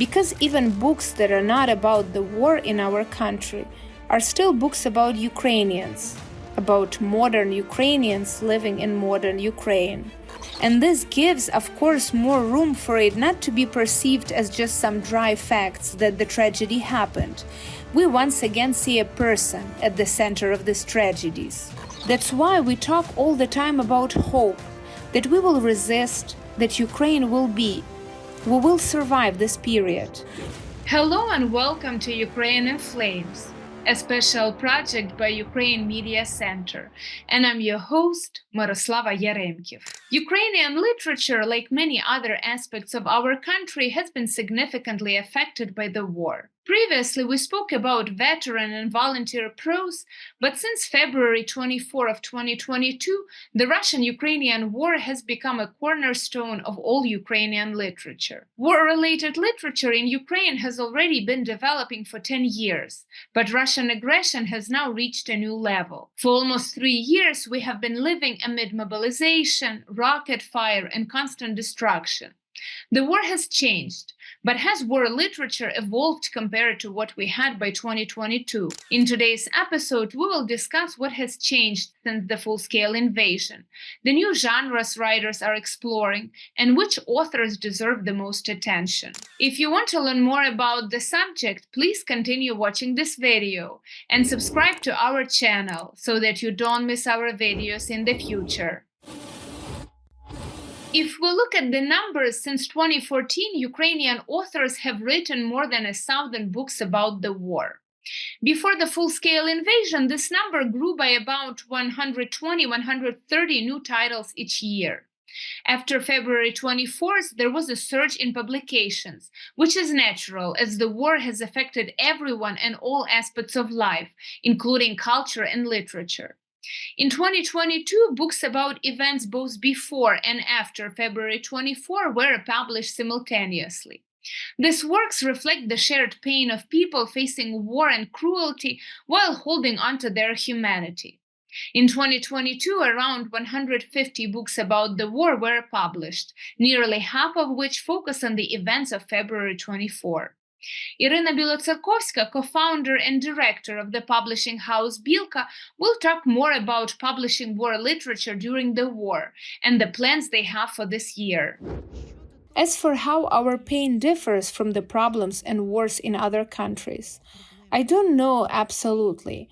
Because even books that are not about the war in our country are still books about Ukrainians, about modern Ukrainians living in modern Ukraine. And this gives, of course, more room for it not to be perceived as just some dry facts that the tragedy happened. We once again see a person at the center of these tragedies. That's why we talk all the time about hope, that we will resist, that Ukraine will be. We will survive this period. Hello and welcome to Ukraine in Flames, a special project by Ukraine Media Center, and I'm your host, Myroslava Yaremkiv. Ukrainian literature, like many other aspects of our country, has been significantly affected by the war. Previously, we spoke about veteran and volunteer prose, but since February 24 of 2022, the Russian-Ukrainian war has become a cornerstone of all Ukrainian literature. War-related literature in Ukraine has already been developing for 10 years, but Russian aggression has now reached a new level. For almost 3 years, we have been living amid mobilization, rocket fire, and constant destruction. The war has changed, but has war literature evolved compared to what we had by 2022? In today's episode, we will discuss what has changed since the full-scale invasion, the new genres writers are exploring, and which authors deserve the most attention. If you want to learn more about the subject, please continue watching this video and subscribe to our channel so that you don't miss our videos in the future. If we look at the numbers, since 2014, Ukrainian authors have written more than 1,000 books about the war. Before the full-scale invasion, this number grew by about 120-130 new titles each year. After February 24th, there was a surge in publications, which is natural as the war has affected everyone and all aspects of life, including culture and literature. In 2022, books about events both before and after February 24 were published simultaneously. These works reflect the shared pain of people facing war and cruelty while holding on to their humanity. In 2022, around 150 books about the war were published, nearly half of which focus on the events of February 24. Iryna Bilotserkovska, co-founder and director of the publishing house Bilka, will talk more about publishing war literature during the war and the plans they have for this year. As for how our pain differs from the problems and wars in other countries, I don't know absolutely.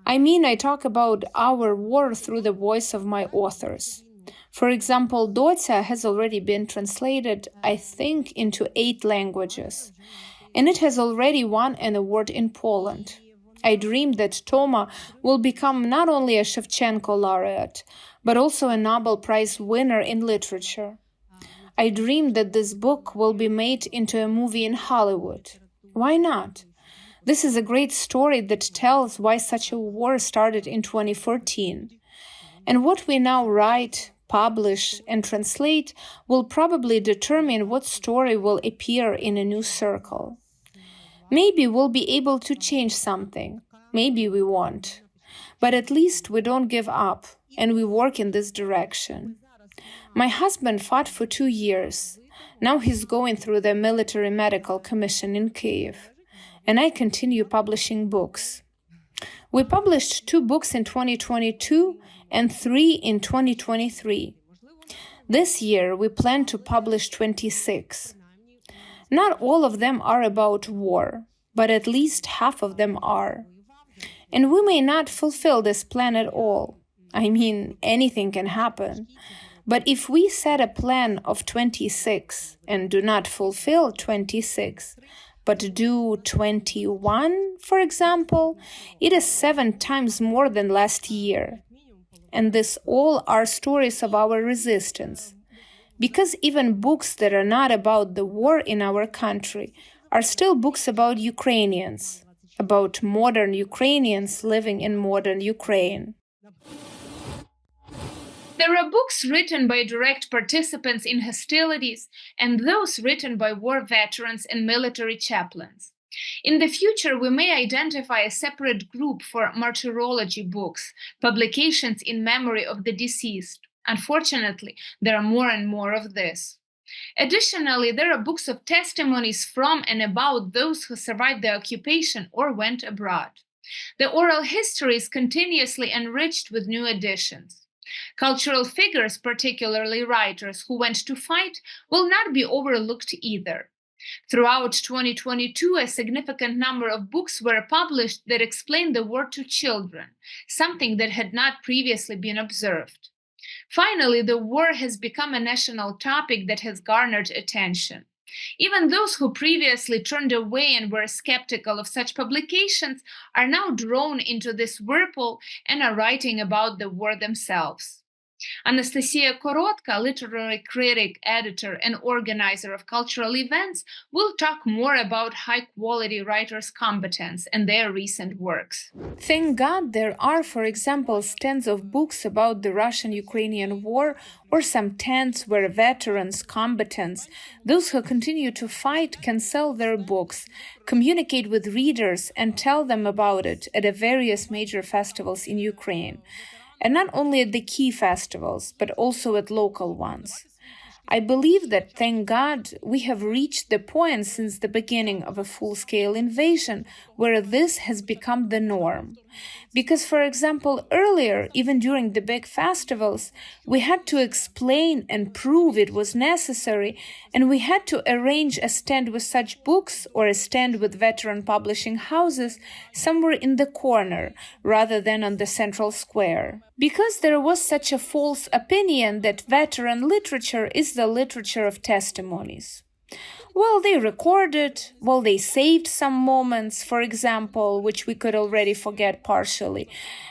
I talk about our war through the voice of my authors. For example, Dotya has already been translated, I think, into 8 languages. And it has already won an award in Poland. I dream that Toma will become not only a Shevchenko laureate, but also a Nobel Prize winner in literature. I dream that this book will be made into a movie in Hollywood. Why not? This is a great story that tells why such a war started in 2014. And what we now write, publish, and translate will probably determine what story will appear in a new circle. Maybe we'll be able to change something, maybe we won't. But at least we don't give up, and we work in this direction. My husband fought for 2 years. Now he's going through the military medical commission in Kyiv, and I continue publishing books. We published 2 books in 2022 and 3 in 2023. This year we plan to publish 26. Not all of them are about war, but at least half of them are. And we may not fulfill this plan at all. Anything can happen. But if we set a plan of 26 and do not fulfill 26, but do 21, for example, it is 7 times more than last year. And this all are stories of our resistance. Because even books that are not about the war in our country are still books about Ukrainians, about modern Ukrainians living in modern Ukraine. There are books written by direct participants in hostilities and those written by war veterans and military chaplains. In the future, we may identify a separate group for martyrology books, publications in memory of the deceased. Unfortunately, there are more and more of this. Additionally, there are books of testimonies from and about those who survived the occupation or went abroad. The oral history is continuously enriched with new additions. Cultural figures, particularly writers who went to fight, will not be overlooked either. Throughout 2022, a significant number of books were published that explained the war to children, something that had not previously been observed. Finally, the war has become a national topic that has garnered attention. Even those who previously turned away and were skeptical of such publications are now drawn into this whirlpool and are writing about the war themselves. Anastasia Korotka, literary critic, editor, and organizer of cultural events, will talk more about high quality writers-combatants and their recent works. Thank God there are, for example, tens of books about the Russian-Ukrainian war, or some tents where veterans, combatants, those who continue to fight can sell their books, communicate with readers, and tell them about it at the various major festivals in Ukraine. And not only at the key festivals, but also at local ones. I believe that, thank God, we have reached the point since the beginning of a full-scale invasion where this has become the norm. Because, for example, earlier, even during the big festivals, we had to explain and prove it was necessary, and we had to arrange a stand with such books or a stand with veteran publishing houses somewhere in the corner rather than on the central square. Because there was such a false opinion that veteran literature is the literature of testimonies. Well, they recorded, well, they saved some moments, for example, which we could already forget partially,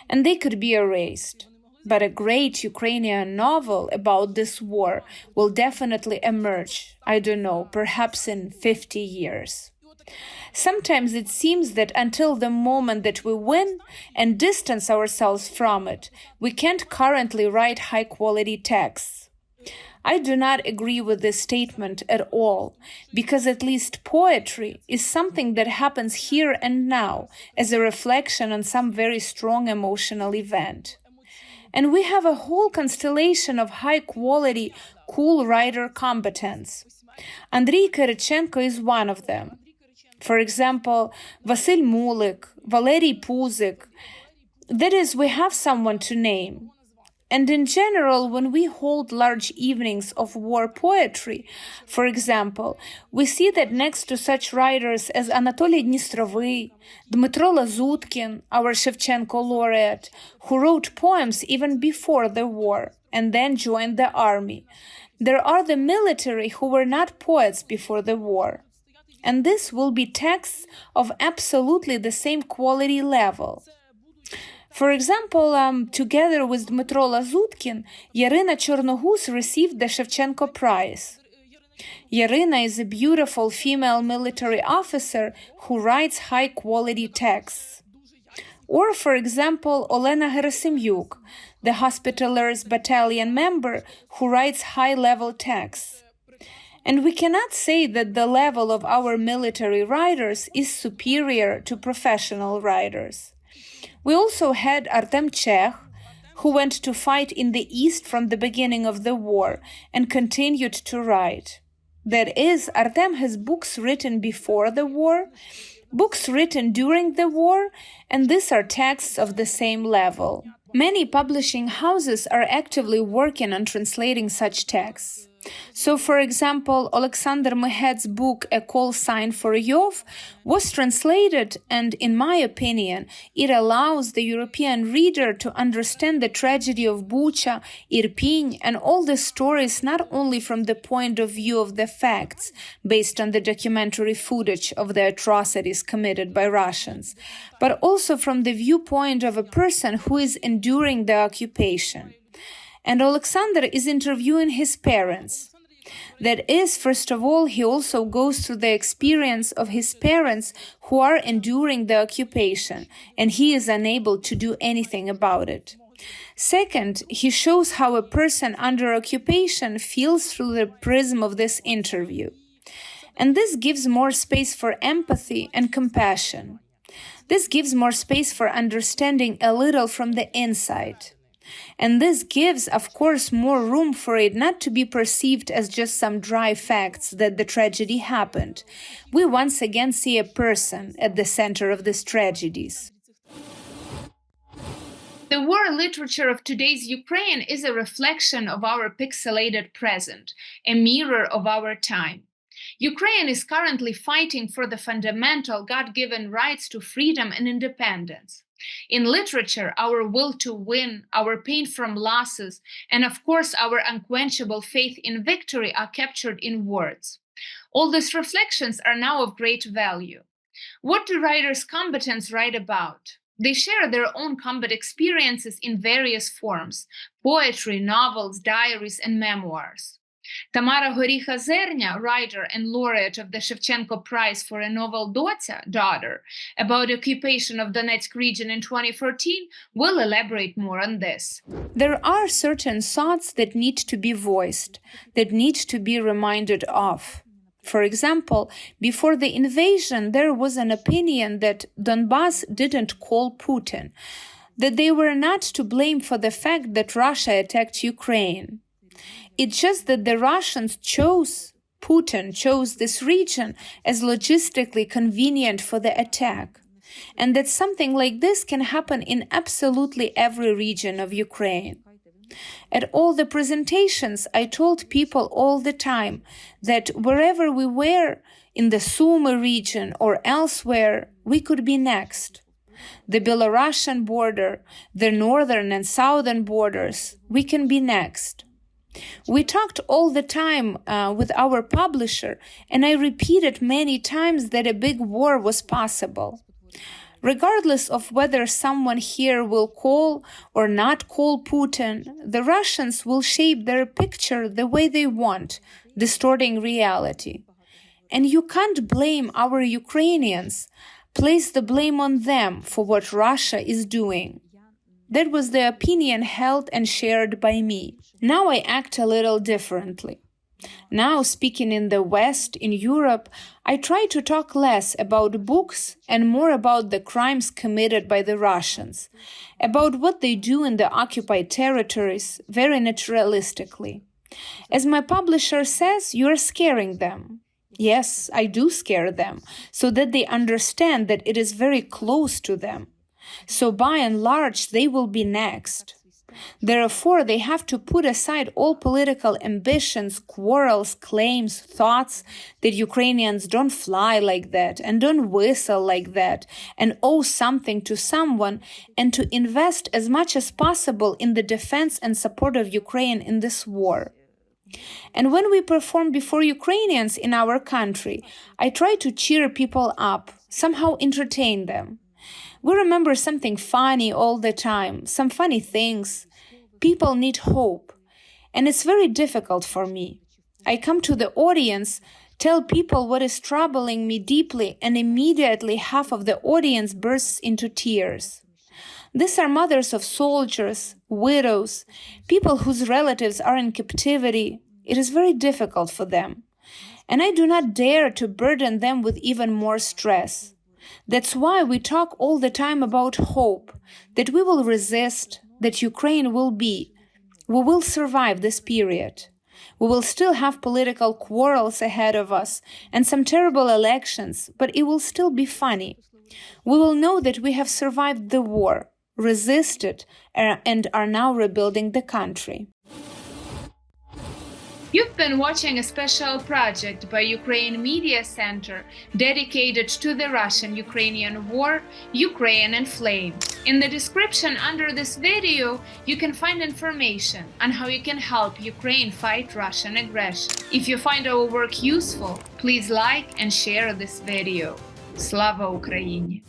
and they could be erased. But a great Ukrainian novel about this war will definitely emerge, I don't know, perhaps in 50 years. Sometimes it seems that until the moment that we win and distance ourselves from it, we can't currently write high-quality texts. I do not agree with this statement at all, because at least poetry is something that happens here and now as a reflection on some very strong emotional event. And we have a whole constellation of high-quality, cool writer-combatants. Andrei Kirichenko is one of them. For example, Vasyl Mulik, Valery Puzik. That is, we have someone to name. And in general, when we hold large evenings of war poetry, for example, we see that next to such writers as Anatoly Dnistrovy, Dmytro Lazutkin, our Shevchenko laureate, who wrote poems even before the war and then joined the army, there are the military who were not poets before the war. And this will be texts of absolutely the same quality level. For example, together with Dmytro Lazutkin, Iryna Chornoguz received the Shevchenko Prize. Iryna is a beautiful female military officer who writes high-quality texts. Or, for example, Olena Gerasimyuk, the Hospitallers Battalion member who writes high-level texts. And we cannot say that the level of our military writers is superior to professional writers. We also had Artem Chekh, who went to fight in the East from the beginning of the war and continued to write. That is, Artem has books written before the war, books written during the war, and these are texts of the same level. Many publishing houses are actively working on translating such texts. So, for example, Alexander Mehed's book A Call Sign for Yov was translated, and in my opinion, it allows the European reader to understand the tragedy of Bucha, Irpin, and all the stories not only from the point of view of the facts, based on the documentary footage of the atrocities committed by Russians, but also from the viewpoint of a person who is enduring the occupation. And Alexander is interviewing his parents. That is, first of all, he also goes through the experience of his parents who are enduring the occupation, and he is unable to do anything about it. Second, he shows how a person under occupation feels through the prism of this interview. And this gives more space for empathy and compassion. This gives more space for understanding a little from the inside. And this gives, of course, more room for it not to be perceived as just some dry facts that the tragedy happened. We once again see a person at the center of these tragedies. The war literature of today's Ukraine is a reflection of our pixelated present, a mirror of our time. Ukraine is currently fighting for the fundamental God-given rights to freedom and independence. In literature, our will to win, our pain from losses, and of course our unquenchable faith in victory are captured in words. All these reflections are now of great value. What do writers-combatants write about? They share their own combat experiences in various forms: poetry, novels, diaries, and memoirs. Tamara Goricha Zernya, writer and laureate of the Shevchenko Prize for a novel Dotya, Daughter, about occupation of Donetsk region in 2014, will elaborate more on this. There are certain thoughts that need to be voiced, that need to be reminded of. For example, before the invasion, there was an opinion that Donbass didn't call Putin, that they were not to blame for the fact that Russia attacked Ukraine. It's just that the Russians Putin chose this region as logistically convenient for the attack, and that something like this can happen in absolutely every region of Ukraine. At all the presentations, I told people all the time that wherever we were, in the Sumy region or elsewhere, we could be next. The Belarusian border, the northern and southern borders, we can be next. We talked all the time with our publisher, and I repeated many times that a big war was possible. Regardless of whether someone here will call or not call Putin, the Russians will shape their picture the way they want, distorting reality. And you can't blame our Ukrainians, place the blame on them for what Russia is doing. That was the opinion held and shared by me. Now I act a little differently. Now, speaking in the West, in Europe, I try to talk less about books and more about the crimes committed by the Russians, about what they do in the occupied territories, very naturalistically. As my publisher says, you are scaring them. Yes, I do scare them, so that they understand that it is very close to them. So by and large, they will be next. Therefore, they have to put aside all political ambitions, quarrels, claims, thoughts that Ukrainians don't fly like that and don't whistle like that and owe something to someone, and to invest as much as possible in the defense and support of Ukraine in this war. And when we perform before Ukrainians in our country, I try to cheer people up, somehow entertain them. We remember something funny all the time, some funny things. People need hope, and it's very difficult for me. I come to the audience, tell people what is troubling me deeply, and immediately half of the audience bursts into tears. These are mothers of soldiers, widows, people whose relatives are in captivity. It is very difficult for them, and I do not dare to burden them with even more stress. That's why we talk all the time about hope, that we will resist, that Ukraine will be. We will survive this period. We will still have political quarrels ahead of us and some terrible elections, but it will still be funny. We will know that we have survived the war, resisted, and are now rebuilding the country. You've been watching a special project by Ukraine Media Center dedicated to the Russian-Ukrainian war, Ukraine in Flames. In the description under this video, you can find information on how you can help Ukraine fight Russian aggression. If you find our work useful, please like and share this video. Slava Ukraini!